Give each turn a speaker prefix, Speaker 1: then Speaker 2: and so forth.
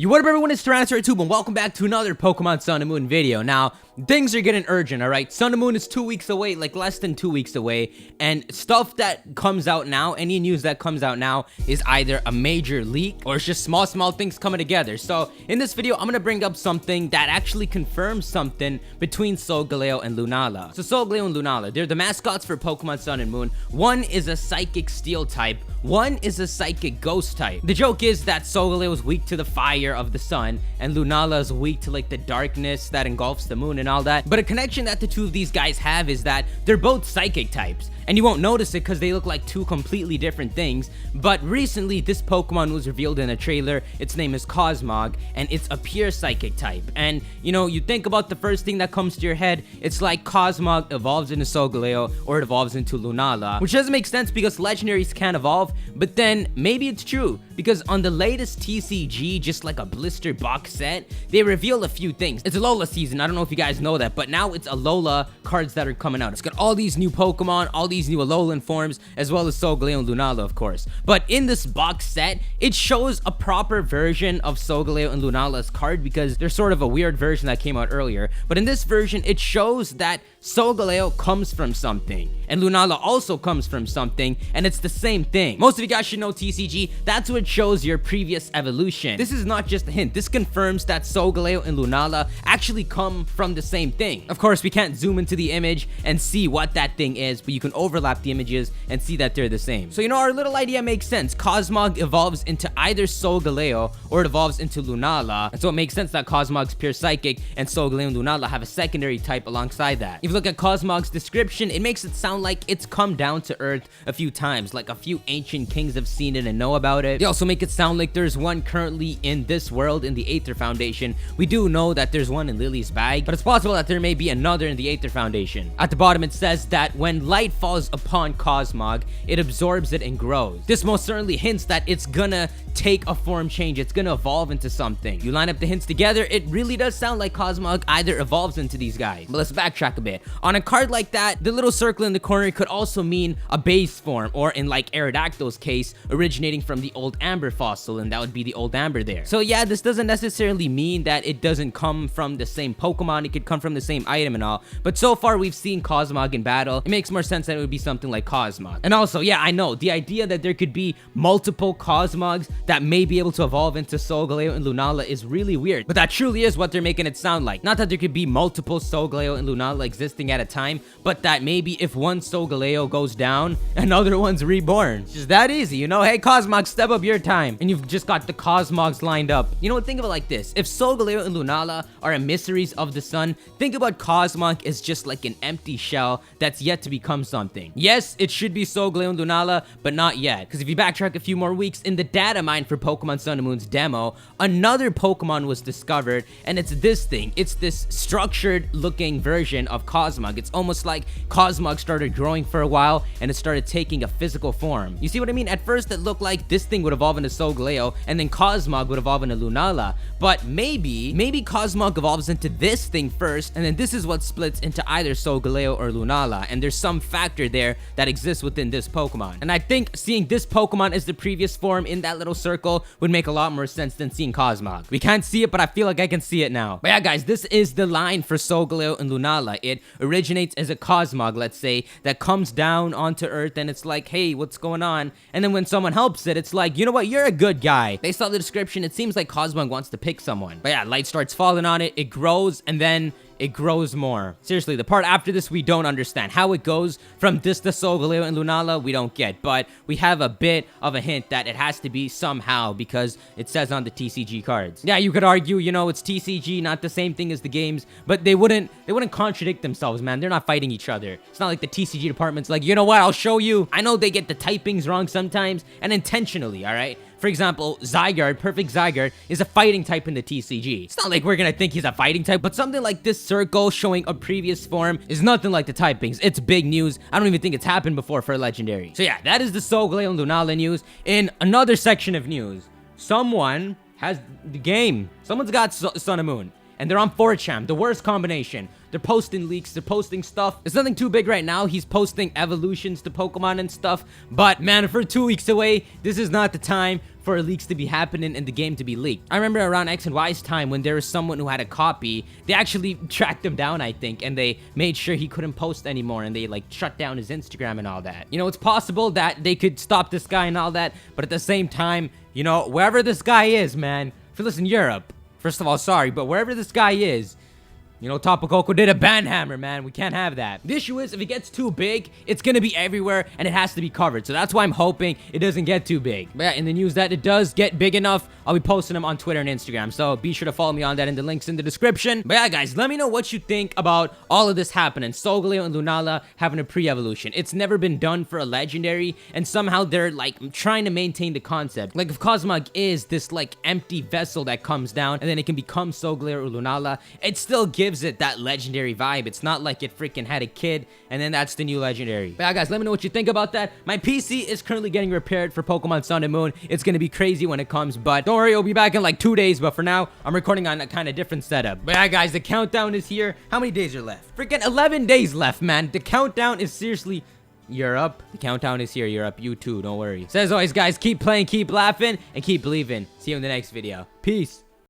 Speaker 1: What up everyone, it's TyranitarTube and welcome back to another Pokemon Sun and Moon video. Now, things are getting urgent, alright? Sun and Moon is 2 weeks away, like less than 2 weeks away, and stuff that comes out now, any news that comes out now is either a major leak or it's just small things coming together. So, in this video, I'm gonna bring up something that actually confirms something between Solgaleo and Lunala. So, Solgaleo and Lunala, they're the mascots for Pokemon Sun and Moon. One is a Psychic Steel type, one is a Psychic Ghost type. The joke is that Solgaleo is weak to the fire of the sun, and Lunala is weak to like the darkness that engulfs the moon and all that. But a connection that the two of these guys have is that they're both psychic types, and you won't notice it because they look like two completely different things. But recently this Pokemon was revealed in a trailer. Its name is Cosmog, and it's a pure psychic type. And you know, you think about the first thing that comes to your head, it's like Cosmog evolves into Solgaleo or it evolves into Lunala, which doesn't make sense because legendaries can't evolve. But then maybe it's true, because on the latest TCG, just like a blister box set, they reveal a few things. It's Alola season, I don't know if you guys know that, but now it's Alola cards that are coming out. It's got all these new Pokemon, all these new Alolan forms, as well as Solgaleo and Lunala, of course. But in this box set, it shows a proper version of Solgaleo and Lunala's card, because there's sort of a weird version that came out earlier. But in this version, it shows that Solgaleo comes from something, and Lunala also comes from something, and it's the same thing. Most of you guys should know TCG, that's what shows your previous evolution. This is not just a hint, this confirms that Solgaleo and Lunala actually come from the same thing. Of course, we can't zoom into the image and see what that thing is, but you can overlap the images and see that they're the same. So you know, our little idea makes sense. Cosmog evolves into either Solgaleo or it evolves into Lunala, and so it makes sense that Cosmog's pure psychic and Solgaleo and Lunala have a secondary type alongside that. If you look at Cosmog's description, it makes it sound like it's come down to earth a few times, like a few ancient kings have seen it and know about it. They also make it sound like there's one currently in this world in the Aether Foundation. We do know that there's one in Lily's bag, but it's possible that there may be another in the Aether Foundation. At the bottom it says that when light falls upon Cosmog, it absorbs it and grows. This most certainly hints that it's gonna take a form change, it's gonna evolve into something. You line up the hints together, it really does sound like Cosmog either evolves into these guys. But let's backtrack a bit. On a card like that, the little circle in the corner could also mean a base form, or in like Aerodactyl's case, originating from the old Amber fossil, and that would be the old Amber there. So yeah, this doesn't necessarily mean that it doesn't come from the same Pokemon, it could come from the same item and all, but so far we've seen Cosmog in battle, it makes more sense that it would be something like Cosmog. And also, yeah, I know, the idea that there could be multiple Cosmogs that may be able to evolve into Solgaleo and Lunala is really weird, but that truly is what they're making it sound like. Not that there could be multiple Solgaleo and Lunala existing at a time, but that maybe if one Solgaleo goes down, another one's reborn. It's just that easy, you know? Hey Cosmog, step up your time. And you've just got the Cosmogs lined up. You know what, think of it like this. If Solgaleo and Lunala are emissaries of the sun, think about Cosmog as just like an empty shell that's yet to become something. Yes, it should be Solgaleo and Lunala, but not yet. Because if you backtrack a few more weeks, in the data mine for Pokemon Sun and Moon's demo, another Pokemon was discovered, and it's this thing. It's this structured looking version of Cosmog. It's almost like Cosmog started growing for a while, and it started taking a physical form. You see what I mean? At first it looked like this thing would evolve into Solgaleo, and then Cosmog would evolve into Lunala. But maybe Cosmog evolves into this thing first, and then this is what splits into either Solgaleo or Lunala, and there's some factor there that exists within this Pokemon. And I think seeing this Pokemon as the previous form in that little circle would make a lot more sense than seeing Cosmog. We can't see it, but I feel like I can see it now. But yeah guys, this is the line for Solgaleo and Lunala. It originates as a Cosmog, let's say, that comes down onto Earth, and it's like, hey, what's going on? And then when someone helps it, it's like, you know what, you're a good guy. Based on the description, it seems like Cosmog wants to pick someone. But yeah, light starts falling on it, it grows, and then it grows more. Seriously, the part after this we don't understand. How it goes from this to Solgaleo and Lunala, we don't get. But we have a bit of a hint that it has to be somehow, because it says on the TCG cards. Yeah, you could argue, you know, it's TCG, not the same thing as the games, but they wouldn't contradict themselves, man. They're not fighting each other. It's not like the TCG department's like, you know what, I'll show you. I know they get the typings wrong sometimes, and intentionally, alright? For example, Zygarde, Perfect Zygarde, is a fighting type in the TCG. It's not like we're gonna think he's a fighting type, but something like this circle showing a previous form is nothing like the typings. It's big news. I don't even think it's happened before for a legendary. So yeah, that is the Solgaleo and Lunala news. In another section of news, someone has the game. Someone's got Sun and Moon, and they're on 4chan, the worst combination. They're posting leaks, they're posting stuff. It's nothing too big right now. He's posting evolutions to Pokemon and stuff. But man, for 2 weeks away, this is not the time for leaks to be happening and the game to be leaked. I remember around X and Y's time when there was someone who had a copy, they actually tracked him down, I think, and they made sure he couldn't post anymore, and they like shut down his Instagram and all that. You know, it's possible that they could stop this guy and all that, but at the same time, you know, wherever this guy is, man, if you listen in Europe, first of all, sorry, but wherever this guy is, you know, Topakoko did a banhammer, man. We can't have that. The issue is, if it gets too big, it's gonna be everywhere, and it has to be covered. So that's why I'm hoping it doesn't get too big. But yeah, in the news that it does get big enough, I'll be posting them on Twitter and Instagram. So be sure to follow me on that, and the link's in the description. But yeah, guys, let me know what you think about all of this happening. Solgaleo and Lunala having a pre-evolution. It's never been done for a legendary, and somehow they're, like, trying to maintain the concept. Like, if Cosmog is this, like, empty vessel that comes down, and then it can become Solgaleo or Lunala, it still gives it that legendary vibe. It's not like it freaking had a kid and then that's the new legendary. But yeah, guys, let me know what you think about that. My PC is currently getting repaired for Pokemon Sun and Moon. It's gonna be crazy when it comes, but don't worry, it'll be back in like 2 days. But for now, I'm recording on a kind of different setup. But yeah, guys, the countdown is here. How many days are left? Freaking 11 days left, man. The countdown is seriously... You're up. The countdown is here. You're up. You too. Don't worry. So as always, guys, keep playing, keep laughing, and keep believing. See you in the next video. Peace.